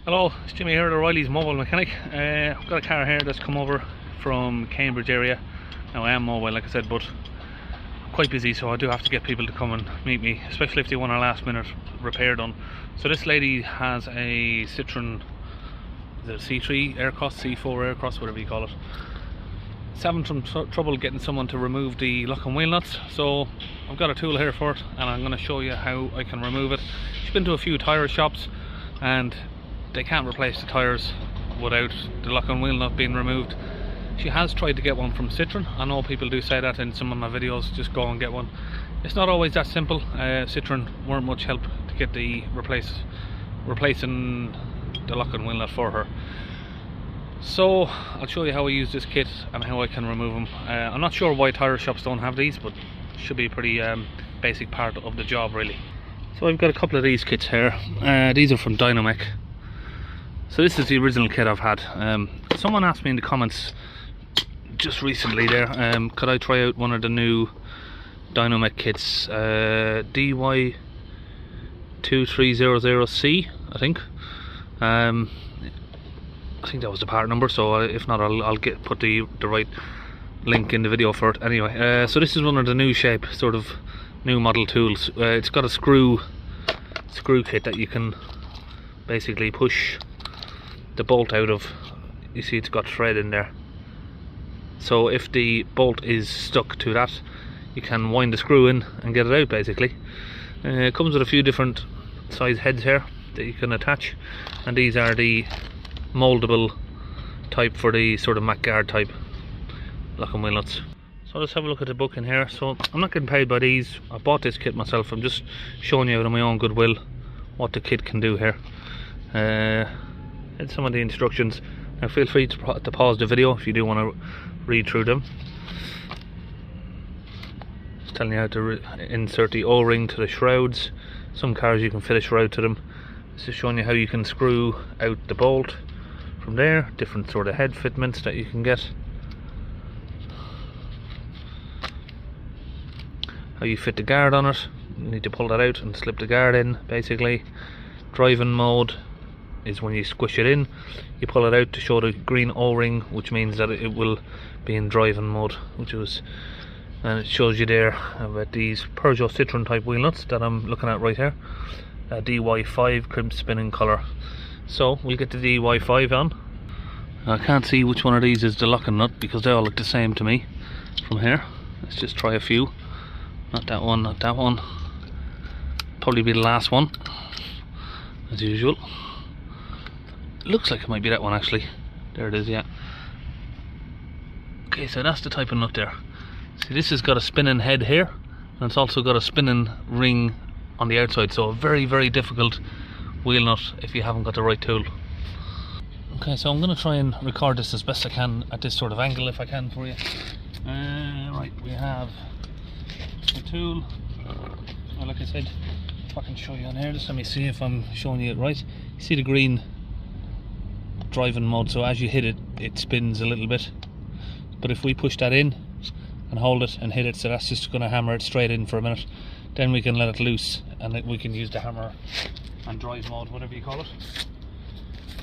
Hello, it's Jimmy here at O'Reilly's Mobile Mechanic. I've got a car here that's come over from Cambridge area. Now I am mobile, like I said, but I'm quite busy, so I do have to get people to come and meet me, especially if they want a last minute repair done. So this lady has a Citroën C5 Aircross, C4 Aircross, whatever you call it. It's having some trouble getting someone to remove the lock and wheel nuts, so I've got a tool here for it and I'm going to show you how I can remove it. She's been to a few tyre shops and they can't replace the tyres without the lock and wheel nut being removed. She has tried to get one from Citroën. I know people do say that in some of my videos, just go and get one. It's not always that simple. Citroën weren't much help to get the replacing the lock and wheel nut for her. So I'll show you how I use this kit and how I can remove them. I'm not sure why tyre shops don't have these, but it should be a pretty basic part of the job really. So I've got a couple of these kits here. These are from Dynomec. So this is the original kit I've had. Someone asked me in the comments just recently there, could I try out one of the new Dynomec kits, DY2300-C, I think. I think that was the part number, so if not I'll put the right link in the video for it. Anyway, so this is one of the new shape, sort of new model tools. It's got a screw kit that you can basically push the bolt out of. You see it's got thread in there, so if the bolt is stuck to that, you can wind the screw in and get it out basically. It comes with a few different size heads here that you can attach, and these are the moldable type for the sort of MacGuard type lock and wheel nuts. So let's have a look at the book in here. So I'm not getting paid by these, I bought this kit myself. I'm just showing you out of my own goodwill what the kit can do here. And some of the instructions. Now feel free to pause the video if you do want to read through them. It's telling you how to insert the O-ring to the shrouds. Some cars you can fit a shroud to them. This is showing you how you can screw out the bolt from there, different sort of head fitments that you can get, how you fit the guard on it. You need to pull that out and slip the guard in basically. Driving mode is when you squish it in, you pull it out to show the green O-ring, which means that it will be in driving mode, and it shows you there about these Peugeot Citroën type wheel nuts that I'm looking at right here. DY5 crimp spinning colour. So we'll get the DY5 on. I can't see which one of these is the locking nut because they all look the same to me from here. Let's just try a few. Not that one, not that one. Probably be the last one as usual. Looks like it might be that one actually. There it is, yeah. Okay, so that's the type of nut there. See, this has got a spinning head here, and it's also got a spinning ring on the outside, so a very, very difficult wheel nut if you haven't got the right tool. Okay, so I'm going to try and record this as best I can at this sort of angle if I can for you. Right, we have the tool. Well, like I said, if I can show you on here, just let me see if I'm showing you it right. You see the green driving mode, so as you hit it, it spins a little bit. But if we push that in and hold it and hit it, so that's just going to hammer it straight in for a minute. Then we can let it loose and we can use the hammer and drive mode, whatever you call it.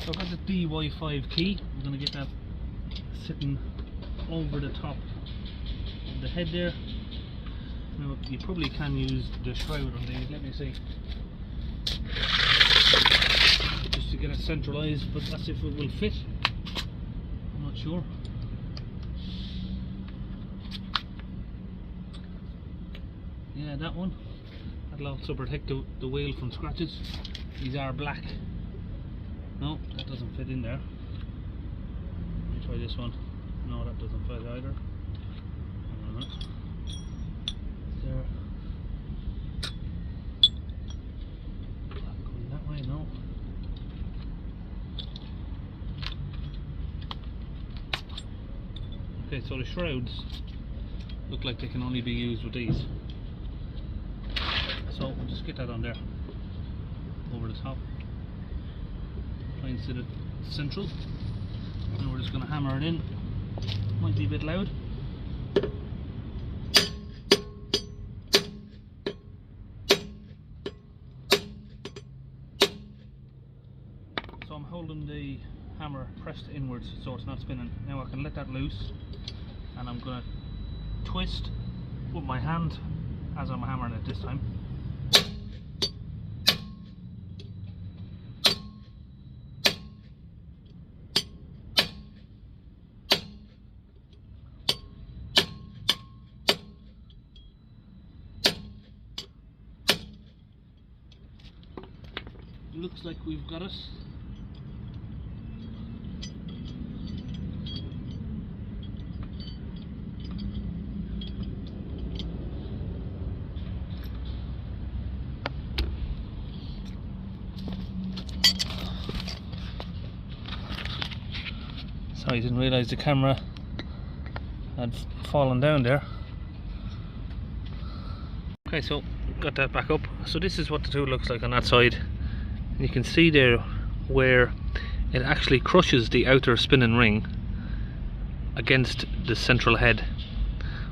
So I've got the DY5 key. I'm going to get that sitting over the top of the head there. Now you probably can use the shroud on these, let me see. Just to get it centralised, but that's if it will fit. I'm not sure. Yeah, that one. That'll also protect the wheel from scratches. These are black. No, that doesn't fit in there. Let me try this one. No, that doesn't fit either. There. Going that way, no. Okay, so the shrouds look like they can only be used with these. So we'll just get that on there, over the top. Try and sit it central. And we're just going to hammer it in. Might be a bit loud. hammer pressed inwards so it's not spinning. Now I can let that loose, and I'm going to twist with my hand as I'm hammering it this time. Looks like we've got it. Sorry, I didn't realise the camera had fallen down there. Okay, so got that back up. So this is what the tool looks like on that side. You can see there where it actually crushes the outer spinning ring against the central head,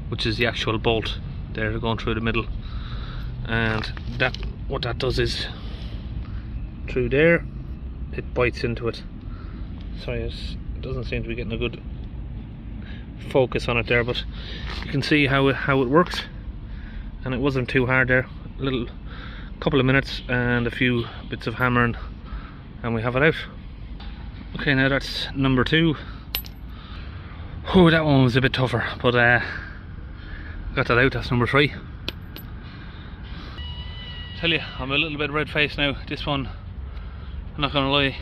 which is the actual bolt there going through the middle. And that, what that does is, through there, it bites into it. Sorry, it doesn't seem to be getting a good focus on it there, but you can see how it works. And it wasn't too hard there. A little couple of minutes and a few bits of hammering and we have it out. Okay, now that's number 2. Oh, that one was a bit tougher, but got that out. That's number 3. Tell you, I'm a little bit red faced now. This one, I'm not gonna lie,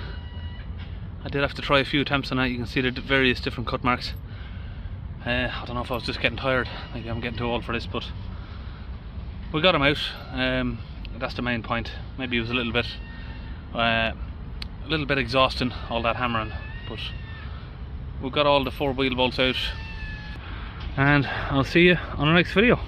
I did have to try a few attempts on that. You can see the various different cut marks. I don't know if I was just getting tired, maybe I'm getting too old for this, but we got them out. That's the main point. Maybe it was a little bit exhausting, all that hammering, but we've got all the 4 wheel bolts out, and I'll see you on the next video.